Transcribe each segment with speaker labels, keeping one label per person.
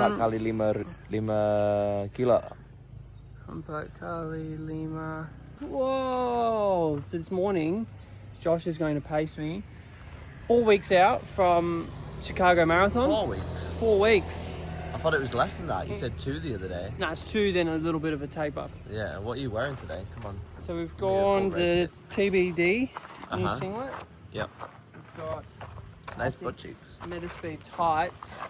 Speaker 1: 4 kali 5 kilo.
Speaker 2: 4 kali 5. Whoa! So this morning, Josh is going to pace me 4 weeks out from Chicago Marathon.
Speaker 1: 4 weeks?
Speaker 2: 4 weeks.
Speaker 1: I thought it was less than that. You said 2 the other day.
Speaker 2: No, it's 2, then a little bit of a taper.
Speaker 1: Yeah, what are you wearing today? Come on.
Speaker 2: So we've gone the TBD new
Speaker 1: Uh-huh.
Speaker 2: singlet.
Speaker 1: Yep.
Speaker 2: We've got
Speaker 1: Nice butt cheeks.
Speaker 2: Metaspeed tights.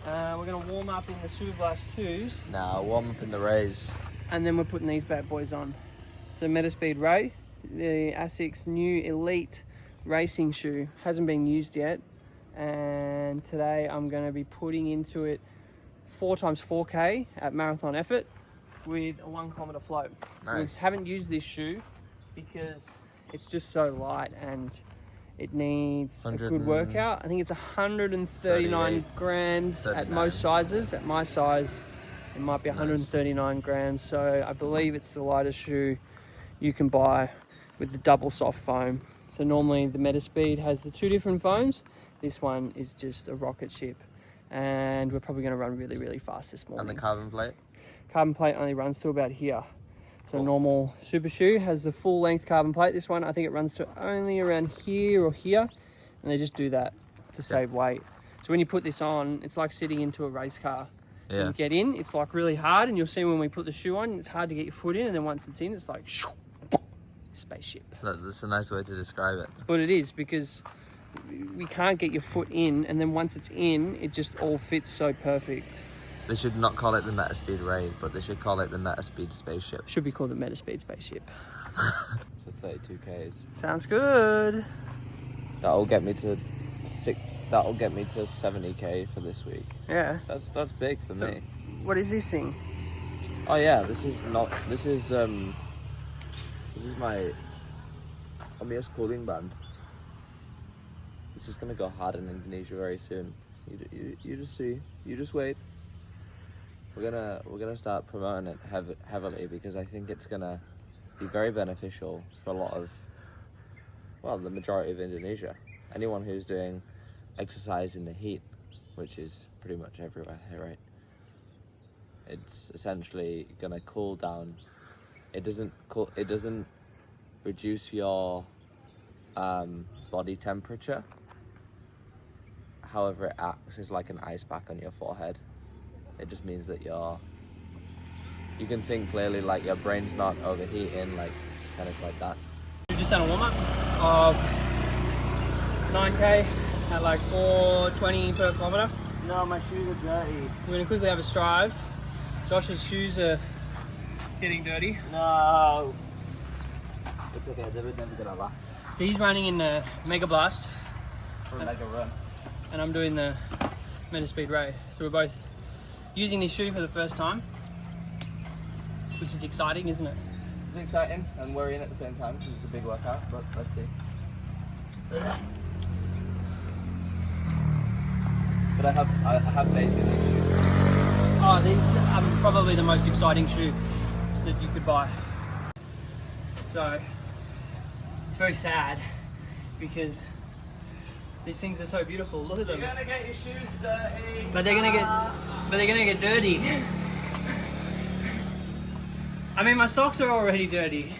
Speaker 2: We're going to warm up in the Super Blast 2s.
Speaker 1: Now warm up in the rays.
Speaker 2: And then we're putting these bad boys on. So Metaspeed Ray, the ASICS new Elite racing shoe. Hasn't been used yet. And today I'm going to be putting into it 4x4K at marathon effort with a 1 kilometer float.
Speaker 1: Nice.
Speaker 2: We haven't used this shoe because it's just so light and it needs a good workout. I think it's 139 grams at most sizes. At my size, it might be 139 grams. So I believe it's the lightest shoe you can buy with the double soft foam. So normally the Metaspeed has the 2 different foams. This one is just a rocket ship. And we're probably going to run really, really fast this morning.
Speaker 1: And the carbon plate?
Speaker 2: Carbon plate only runs to about here. So normal super shoe has the full length carbon plate. This one, I think it runs to only around here or here. And they just do that to save weight. So when you put this on, it's like sitting into a race car.
Speaker 1: Yeah.
Speaker 2: When you get in, it's like really hard. And you'll see when we put the shoe on, it's hard to get your foot in. And then once it's in, it's like spaceship.
Speaker 1: That's a nice way to describe it.
Speaker 2: But it is, because we can't get your foot in. And then once it's in, it just all fits so perfect.
Speaker 1: They should not call it the Metaspeed Ray, but they should call it the Metaspeed Spaceship.
Speaker 2: Should be called the Metaspeed Spaceship.
Speaker 1: So 32 Ks.
Speaker 2: Sounds good.
Speaker 1: That'll get me to 70K for this week.
Speaker 2: Yeah.
Speaker 1: That's big for me.
Speaker 2: What is this thing?
Speaker 1: Oh yeah, this is my Amias cooling band. This is gonna go hard in Indonesia very soon. You just see. You just wait. We're gonna start promoting it heavily because I think it's gonna be very beneficial for a lot of, well, the majority of Indonesia. Anyone who's doing exercise in the heat, which is pretty much everywhere here, right? It's essentially gonna cool down. It doesn't reduce your body temperature. However, it acts as like an ice pack on your forehead. It just means that you can think clearly, like your brain's not overheating, like kind of like that.
Speaker 2: We've just done a warm-up of 9K at like 4:20 per kilometer.
Speaker 1: No, my shoes are dirty.
Speaker 2: We're gonna quickly have a strive. Josh's shoes are getting dirty.
Speaker 1: No. It's okay, they're never gonna last.
Speaker 2: So he's running in the Mega Blast.
Speaker 1: For a mega run.
Speaker 2: And I'm doing the Metaspeed Ray. So we're both using this shoe for the first time, which is exciting, isn't it?
Speaker 1: It's exciting and worrying at the same time because it's a big workout, but let's see. But I have faith in these shoes.
Speaker 2: Oh, these are probably the most exciting shoe that you could buy. So it's very sad because these things are so beautiful. Look at them.
Speaker 1: You're gonna get your shoes dirty.
Speaker 2: But they're gonna get dirty. I mean, my socks are already dirty.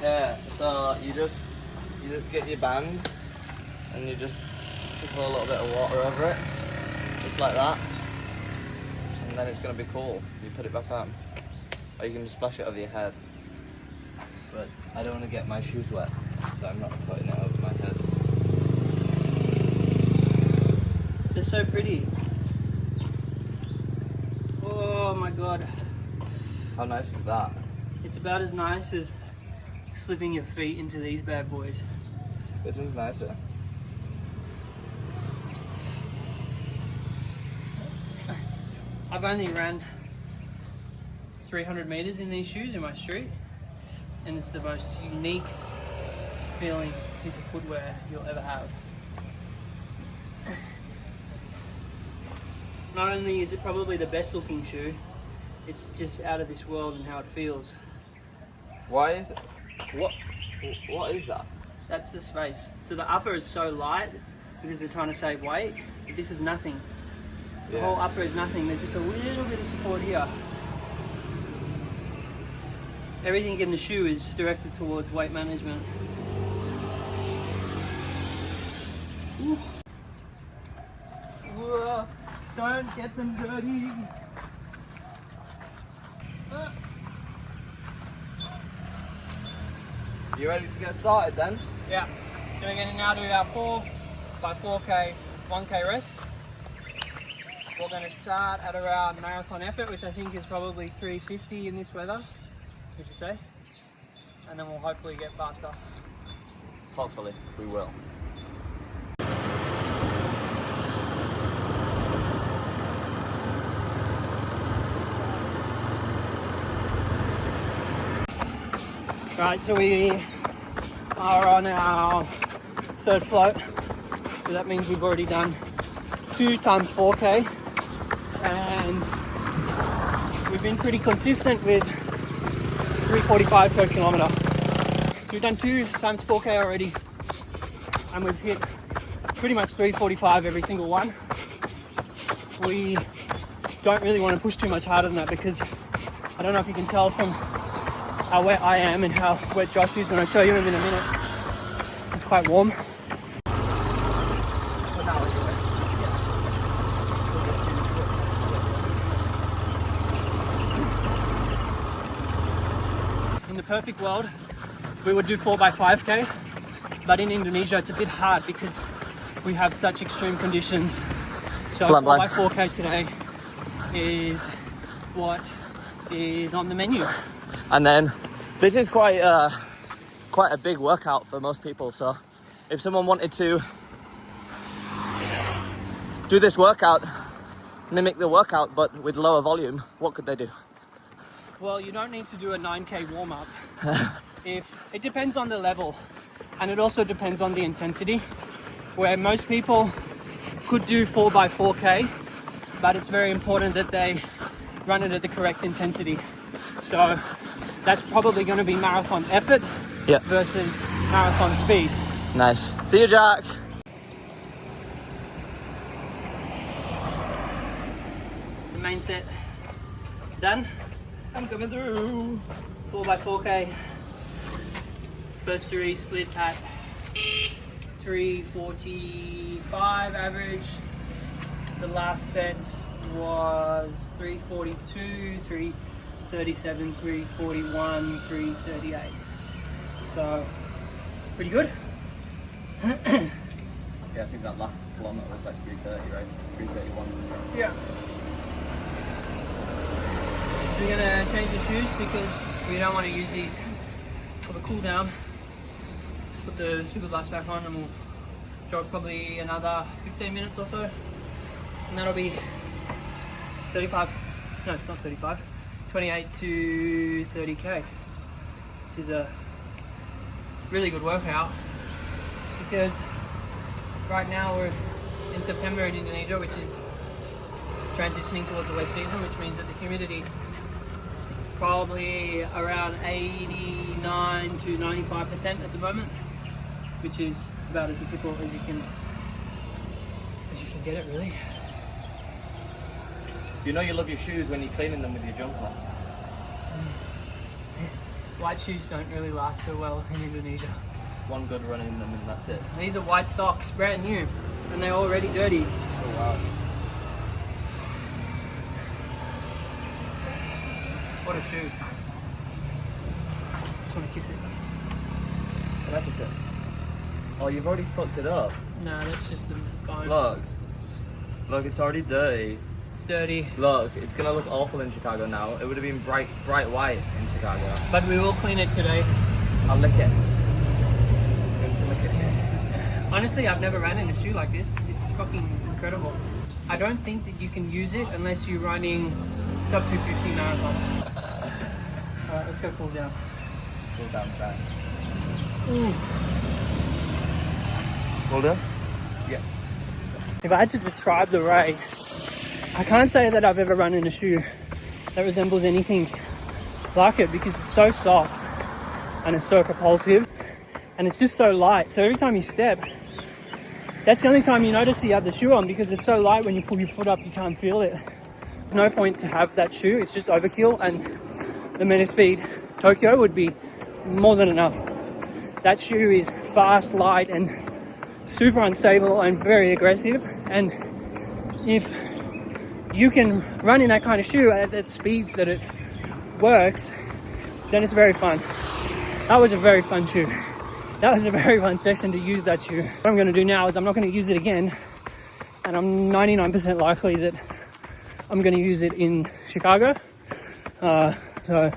Speaker 1: Yeah, so you just get your band and you just put a little bit of water over it, just like that, and then it's gonna be cool. You put it back on, or you can just splash it over your head. But I don't want to get my shoes wet, so I'm not putting it over my head.
Speaker 2: They're so pretty. Oh my god.
Speaker 1: How nice is that?
Speaker 2: It's about as nice as slipping your feet into these bad boys.
Speaker 1: It is nicer.
Speaker 2: I've only ran 300 meters in these shoes in my street, and it's the most unique feeling piece of footwear you'll ever have. Not only is it probably the best looking shoe, it's just out of this world in how it feels.
Speaker 1: Why is it? What is that?
Speaker 2: That's the space. So the upper is so light because they're trying to save weight, This is nothing. The
Speaker 1: Yeah.
Speaker 2: whole upper is nothing. There's just a little bit of support here. Everything in the shoe is directed towards weight management. Ooh. Whoa. Don't get them dirty.
Speaker 1: You ready to get started then?
Speaker 2: Yeah. So we're going to now do our 4x4k 1k rest. We're going to start at around marathon effort, which I think is probably 350 in this weather, would you say? And then we'll hopefully get faster.
Speaker 1: Hopefully, we will.
Speaker 2: Right, so we are on our third float. So that means we've already done 2 times 4k. And we've been pretty consistent with 345 per kilometer. So we've done 2 times 4k already. And we've hit pretty much 345 every single one. We don't really want to push too much harder than that because I don't know if you can tell from how wet I am and how wet Josh is when I show you him in a minute. It's quite warm. In the perfect world, we would do 4x5k, but in Indonesia it's a bit hard because we have such extreme conditions. So 4x4k today is what is on the menu.
Speaker 1: And then this is quite a big workout for most people. So if someone wanted to do this workout, mimic the workout but with lower volume, what could they do?
Speaker 2: Well, you don't need to do a 9k warm-up. It depends on the level, and it also depends on the intensity, where most people could do 4x4k, but it's very important that they run it at the correct intensity. So that's probably going to be marathon effort versus marathon speed.
Speaker 1: Nice. See you, Jack.
Speaker 2: The main set done. I'm coming through. 4x4k. First 3 split at 345 average. The last set was 342, 337, 341, 338. So pretty good.
Speaker 1: Yeah, I think that last kilometre was like 330, right? 331.
Speaker 2: Yeah. So we're gonna change the shoes because we don't want to use these for the cool down. Put the Super Blast back on and we'll jog probably another 15 minutes or so. And that'll be 35, no it's not 35, 28 to 30k, which is a really good workout because right now we're in September in Indonesia, which is transitioning towards the wet season, which means that the humidity is probably around 89 to 95% at the moment, which is about as difficult as you can get it, really.
Speaker 1: You know you love your shoes when you're cleaning them with your jumper.
Speaker 2: White shoes don't really last so well in Indonesia.
Speaker 1: One good run in them and that's it.
Speaker 2: These are white socks, brand new, and they're already dirty.
Speaker 1: Oh wow.
Speaker 2: What a shoe. Just want to kiss it.
Speaker 1: I like it. Oh, you've already fucked it up.
Speaker 2: No, that's just the bone.
Speaker 1: Look, it's already dirty.
Speaker 2: It's dirty.
Speaker 1: Look, it's gonna look awful in Chicago now. It would have been bright white in Chicago.
Speaker 2: But we will clean it today.
Speaker 1: I'll lick it. I'm going to lick it.
Speaker 2: Honestly, I've never ran in a shoe like this. It's fucking incredible. I don't think that you can use it unless you're running sub 250 marathon. Alright, let's go cool down.
Speaker 1: Cool down fast.
Speaker 2: Ooh.
Speaker 1: Cool down? Yeah.
Speaker 2: If I had to describe the Ray, I can't say that I've ever run in a shoe that resembles anything like it because it's so soft and it's so propulsive and it's just so light. So every time you step, That's the only time you notice you have the shoe on, because it's so light. When you pull your foot up, you can't feel it. No point to have that shoe. It's just overkill, and the Metaspeed Tokyo would be more than enough. That shoe is fast, light, and super unstable and very aggressive. And if you can run in that kind of shoe at the speeds that it works, then it's very fun. That was a very fun shoe. That was a very fun session to use that shoe. What I'm going to do now is I'm not going to use it again, and I'm 99% likely that I'm going to use it in Chicago. So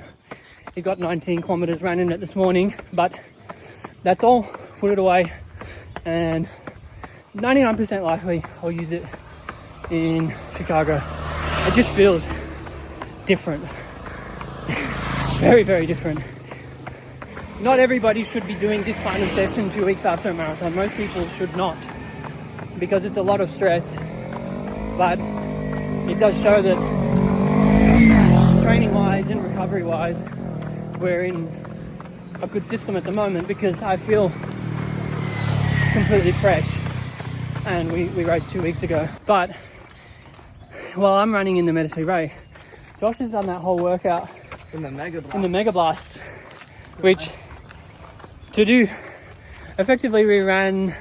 Speaker 2: it got 19 kilometers ran in it this morning, but that's all. Put it away, and 99% likely I'll use it in Chicago. It just feels different. Very, very different. Not everybody should be doing this kind of session 2 weeks after a marathon. Most people should not, because it's a lot of stress. But it does show that training-wise and recovery-wise, we're in a good system at the moment, because I feel completely fresh. And we raced 2 weeks ago. But while I'm running in the Metaspeed Ray, Josh has done that whole workout
Speaker 1: In the Mega Blast.
Speaker 2: in the Mega Blast, which to do effectively we ran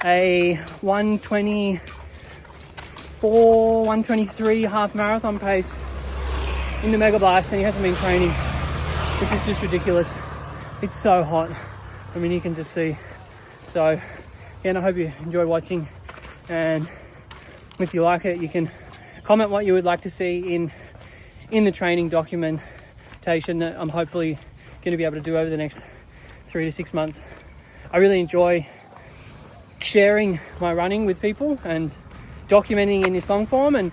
Speaker 2: a 123 half marathon pace in the Mega Blast, and he hasn't been training, which is just ridiculous. It's so hot. I mean, you can just see. So again, I hope you enjoy watching, and if you like it, you can comment what you would like to see in the training documentation that I'm hopefully going to be able to do over the next 3 to 6 months. I really enjoy sharing my running with people and documenting in this long form, and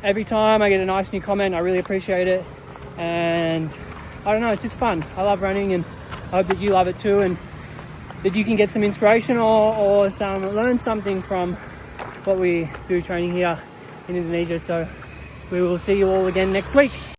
Speaker 2: every time I get a nice new comment, I really appreciate it. And I don't know, it's just fun. I love running, and I hope that you love it too, and that you can get some inspiration or learn something from what we do training here in Indonesia. So we will see you all again next week.